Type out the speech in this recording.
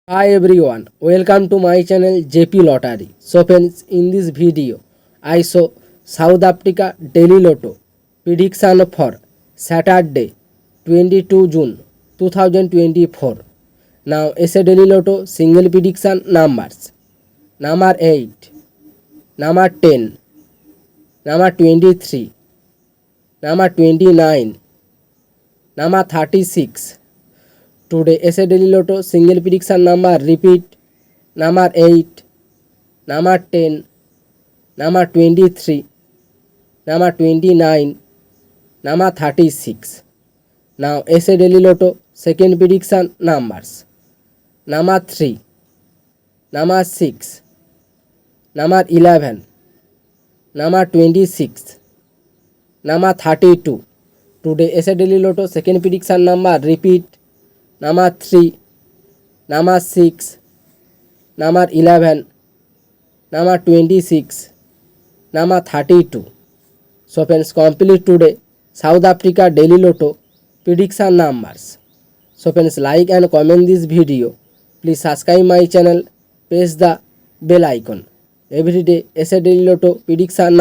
Hi everyone, welcome to my channel JP Lottery. So friends, in this video, I show South Africa Daily Lotto prediction for Saturday 22 June 2024. Now SA Daily Lotto single prediction numbers. Number 8, number 10, number 23, number 29, number 36. Today SA Daily Lotto single prediction number repeat number 8, number 10, number 23, number 29, number 36. Now SA Daily Lotto second prediction numbers number 3, number 6, number 11, number 26, number 32. Today SA Daily Lotto second prediction number repeat number 3, number 6, number 11, number 26, number 32. So friends, complete today South Africa Daily Lotto prediction numbers. So friends, like and comment this video. Please subscribe my channel, press the bell icon. Every day SA Daily Lotto prediction